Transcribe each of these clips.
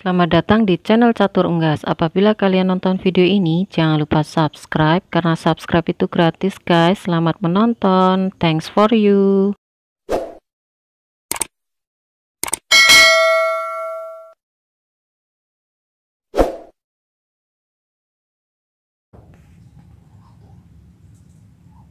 Selamat datang di channel Catur Unggas. Apabila kalian nonton video ini, jangan lupa subscribe karena subscribe itu gratis, guys. Selamat menonton. Thanks for you.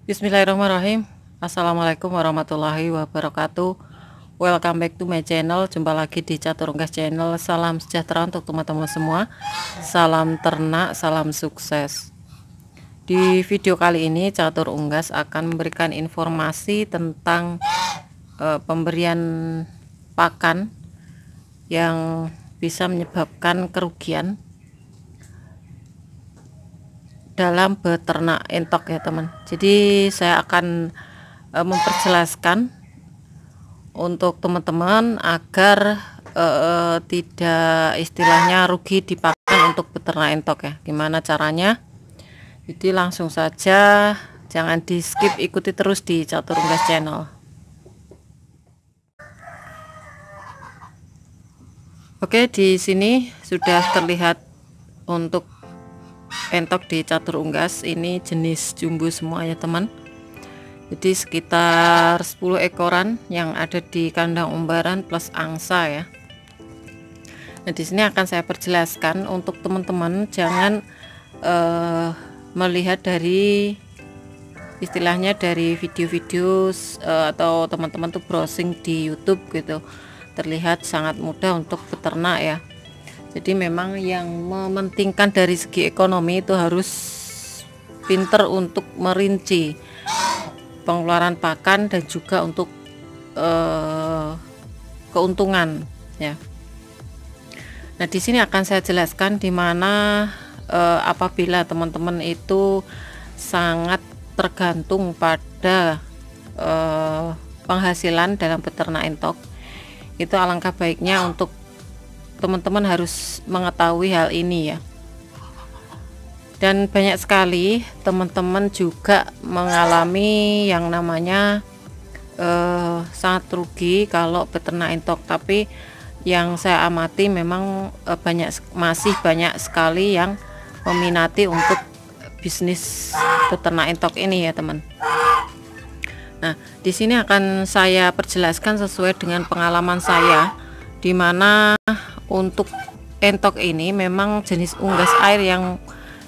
Bismillahirrahmanirrahim. Assalamualaikum warahmatullahi wabarakatuh. Welcome back to my channel. Jumpa lagi di Catur Unggas channel. Salam sejahtera untuk teman-teman semua. Salam ternak, salam sukses. Di video kali ini Catur Unggas akan memberikan informasi tentang pemberian pakan yang bisa menyebabkan kerugian dalam beternak entok ya teman. Jadi saya akan memperjelaskan untuk teman-teman agar tidak istilahnya rugi di pakan untuk beternak entok ya. Gimana caranya? Jadi langsung saja, jangan di skip, ikuti terus di Catur Unggas channel. Oke, di sini sudah terlihat untuk entok di Catur Unggas. Ini jenis jumbo semua ya teman. Jadi sekitar 10 ekoran yang ada di kandang umbaran plus angsa ya. Nah, di sini akan saya perjelaskan untuk teman-teman jangan melihat dari istilahnya dari video-video atau teman-teman tuh browsing di YouTube gitu. Terlihat sangat mudah untuk peternak ya. Jadi memang yang mementingkan dari segi ekonomi itu harus pinter untuk merinci pengeluaran pakan dan juga untuk keuntungan ya. Nah, di sini akan saya jelaskan di mana apabila teman-teman itu sangat tergantung pada penghasilan dalam beternak entok, itu alangkah baiknya untuk teman-teman harus mengetahui hal ini ya. Dan banyak sekali teman-teman juga mengalami yang namanya sangat rugi kalau beternak entok. Tapi yang saya amati memang masih banyak sekali yang meminati untuk bisnis beternak entok ini ya teman. Nah, di sini akan saya perjelaskan sesuai dengan pengalaman saya, di mana untuk entok ini memang jenis unggas air yang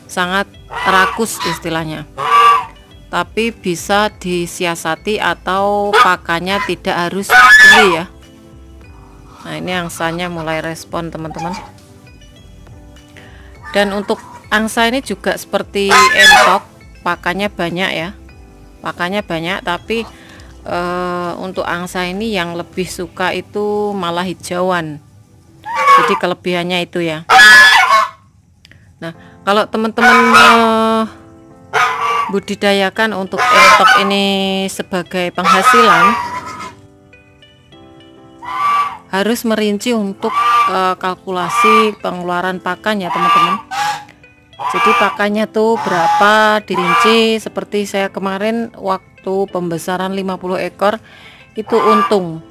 sangat rakus istilahnya, tapi bisa disiasati atau pakannya tidak harus beli ya. Nah, ini angsanya mulai respon teman-teman. Dan untuk angsa ini juga seperti entok, pakannya banyak ya, pakannya banyak, tapi untuk angsa ini yang lebih suka itu malah hijauan. Jadi kelebihannya itu ya. Nah, kalau teman-teman budidayakan untuk entok ini sebagai penghasilan, harus merinci untuk kalkulasi pengeluaran pakan ya teman-teman. Jadi pakannya tuh berapa dirinci, seperti saya kemarin waktu pembesaran 50 ekor itu untung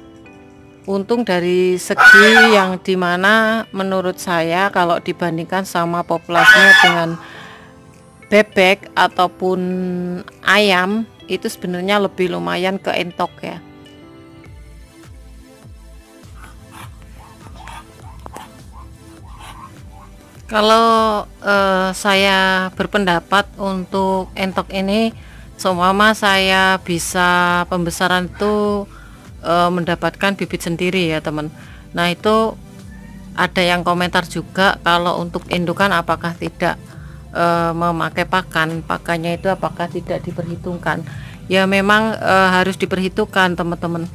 dari segi yang dimana menurut saya kalau dibandingkan sama populasinya dengan bebek ataupun ayam itu sebenarnya lebih lumayan ke entok ya. Kalau saya berpendapat untuk entok ini, seumpama saya bisa pembesaran itu mendapatkan bibit sendiri ya teman. Nah, itu ada yang komentar juga kalau untuk indukan apakah tidak memakai pakannya itu apakah tidak diperhitungkan. Ya memang harus diperhitungkan teman-teman.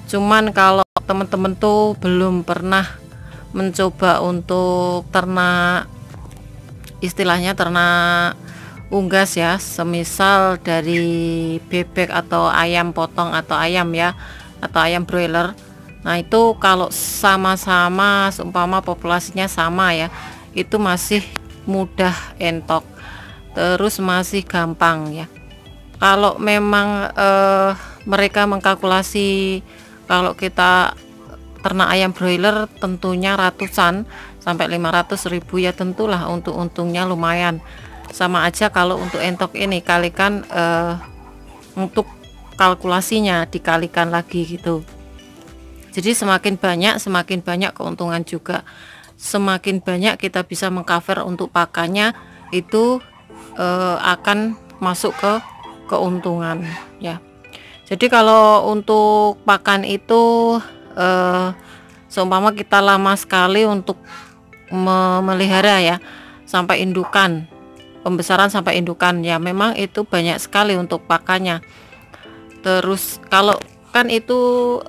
Cuman kalau teman-teman tuh belum pernah mencoba untuk ternak istilahnya ternak unggas ya, semisal dari bebek atau ayam potong atau ayam ya, atau ayam broiler. Nah, itu kalau sama-sama seumpama populasinya sama ya, itu masih mudah entok, terus masih gampang ya. Kalau memang mereka mengkalkulasi kalau kita ternak ayam broiler tentunya ratusan, sampai 500.000 ya, tentulah untuk untungnya lumayan. Sama aja kalau untuk entok ini kalikan untuk kalkulasinya dikalikan lagi gitu. Jadi semakin banyak keuntungan juga, semakin banyak kita bisa mengcover untuk pakannya, itu akan masuk ke keuntungan ya. Jadi kalau untuk pakan itu seumpama kita lama sekali untuk memelihara ya, sampai indukan, pembesaran sampai indukan ya, memang itu banyak sekali untuk pakannya. Terus kalau kan itu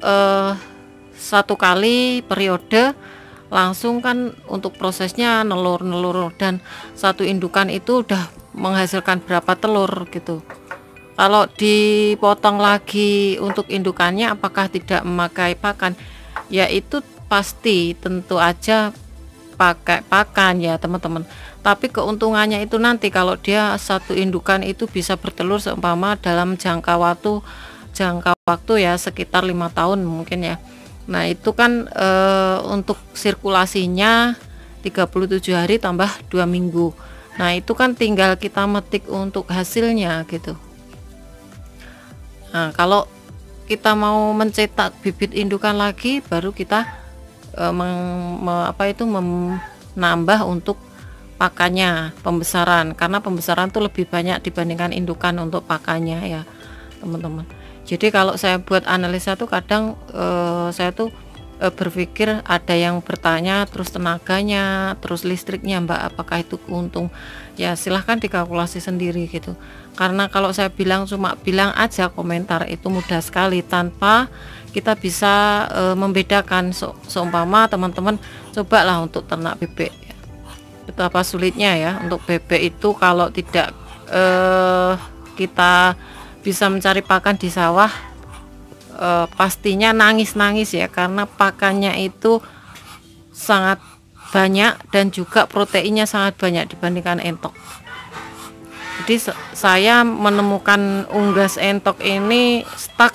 satu kali periode langsung kan untuk prosesnya nelur dan satu indukan itu udah menghasilkan berapa telur gitu. Kalau dipotong lagi untuk indukannya, apakah tidak memakai pakan? Ya itu pasti tentu aja pakai pakan ya teman-teman. Tapi keuntungannya itu nanti kalau dia satu indukan itu bisa bertelur seumpama dalam jangka waktu ya sekitar 5 tahun mungkin ya. Nah itu kan untuk sirkulasinya 37 hari tambah 2 minggu. Nah itu kan tinggal kita metik untuk hasilnya gitu. Nah kalau kita mau mencetak bibit indukan lagi, baru kita menambah untuk pakannya, pembesaran, karena pembesaran tuh lebih banyak dibandingkan indukan untuk pakannya ya teman-teman. Jadi kalau saya buat analisa tuh kadang saya tuh berpikir, ada yang bertanya terus tenaganya, terus listriknya Mbak, apakah itu untung? Ya silahkan dikalkulasi sendiri gitu. Karena kalau saya cuma bilang aja komentar itu mudah sekali, tanpa kita bisa membedakan. Seumpama teman-teman cobalah untuk ternak bebek ya. Betapa sulitnya ya untuk bebek itu, kalau tidak kita bisa mencari pakan di sawah, pastinya nangis-nangis ya, karena pakannya itu sangat banyak dan juga proteinnya sangat banyak dibandingkan entok. Jadi saya menemukan unggas entok ini stuck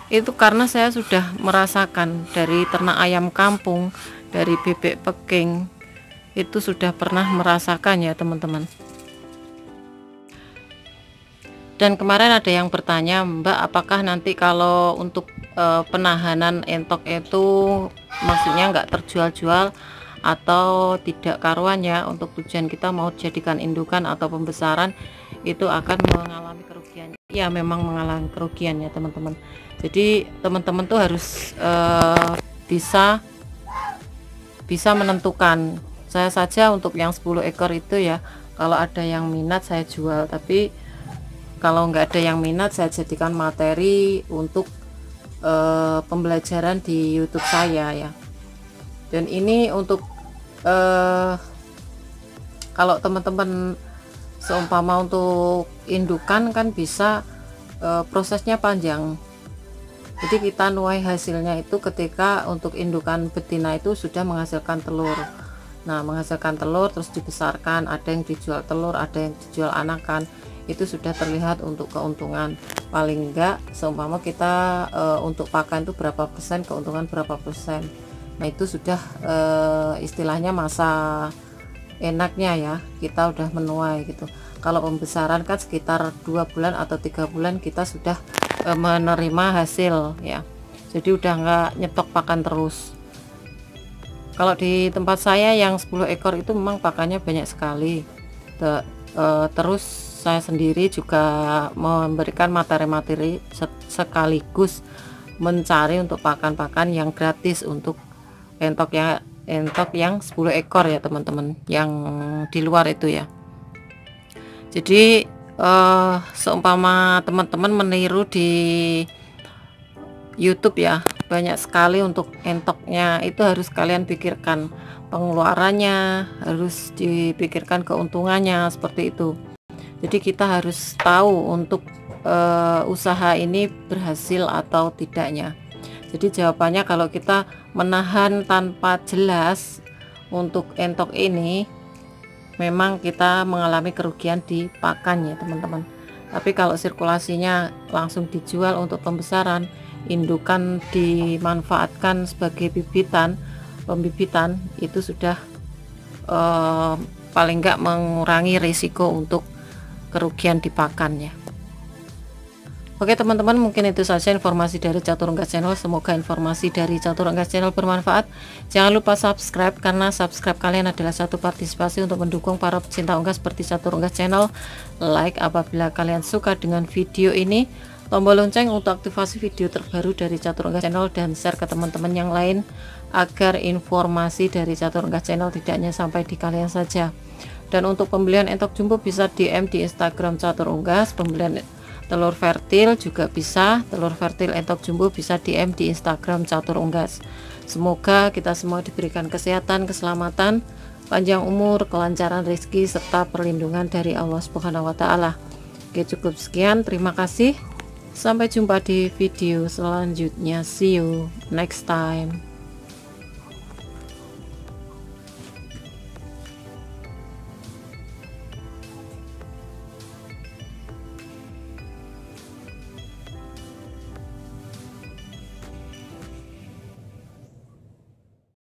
itu karena saya sudah merasakan dari ternak ayam kampung, dari bebek peking, itu sudah pernah merasakan ya teman-teman. Dan kemarin ada yang bertanya, Mbak, apakah nanti kalau untuk penahanan entok itu maksudnya nggak terjual-jual atau tidak karuan ya, untuk tujuan kita mau jadikan indukan atau pembesaran, itu akan mengalami kerugian. Ya memang mengalami kerugian ya teman-teman. Jadi teman-teman tuh harus bisa menentukan. Saya saja untuk yang 10 ekor itu ya, kalau ada yang minat saya jual, tapi kalau nggak ada yang minat saya jadikan materi untuk pembelajaran di YouTube saya ya. Dan ini untuk kalau teman-teman seumpama untuk indukan kan bisa prosesnya panjang. Jadi kita nuai hasilnya itu ketika untuk indukan betina itu sudah menghasilkan telur. Nah menghasilkan telur terus dibesarkan, ada yang dijual telur, ada yang dijual anakan, itu sudah terlihat untuk keuntungan. Paling enggak seumpama kita untuk pakan itu berapa persen, keuntungan berapa persen. Nah itu sudah istilahnya masa enaknya ya, kita udah menuai gitu. Kalau pembesaran kan sekitar 2 bulan atau 3 bulan kita sudah menerima hasil ya. Jadi udah nggak nyetok pakan terus. Kalau di tempat saya yang 10 ekor itu memang pakannya banyak sekali. Terus saya sendiri juga memberikan materi-materi sekaligus mencari untuk pakan-pakan yang gratis untuk entok yang 10 ekor ya teman-teman, yang di luar itu ya. Jadi seumpama teman-teman meniru di YouTube ya, banyak sekali untuk entoknya, itu harus kalian pikirkan pengeluarannya, harus dipikirkan keuntungannya, seperti itu. Jadi kita harus tahu untuk usaha ini berhasil atau tidaknya. Jadi jawabannya kalau kita menahan tanpa jelas untuk entok ini, memang kita mengalami kerugian di pakan ya teman-teman. Tapi kalau sirkulasinya langsung dijual untuk pembesaran, indukan dimanfaatkan sebagai pembibitan, itu sudah paling enggak mengurangi risiko untuk kerugian di pakan ya. Oke teman-teman, mungkin itu saja informasi dari Catur Unggas Channel. Semoga informasi dari Catur Unggas Channel bermanfaat. Jangan lupa subscribe, karena subscribe kalian adalah satu partisipasi untuk mendukung para pecinta unggas seperti Catur Unggas Channel. Like apabila kalian suka dengan video ini, tombol lonceng untuk aktifasi video terbaru dari Catur Unggas Channel, dan share ke teman-teman yang lain agar informasi dari Catur Unggas Channel tidak hanya sampai di kalian saja. Dan untuk pembelian entok jumbo bisa DM di Instagram Catur Unggas. Pembelian telur fertil juga bisa, telur fertil entok jumbo bisa DM di Instagram Catur Unggas. Semoga kita semua diberikan kesehatan, keselamatan, panjang umur, kelancaran rezeki, serta perlindungan dari Allah Subhanahu wa Ta'ala. Oke, cukup sekian, terima kasih, sampai jumpa di video selanjutnya. See you next time.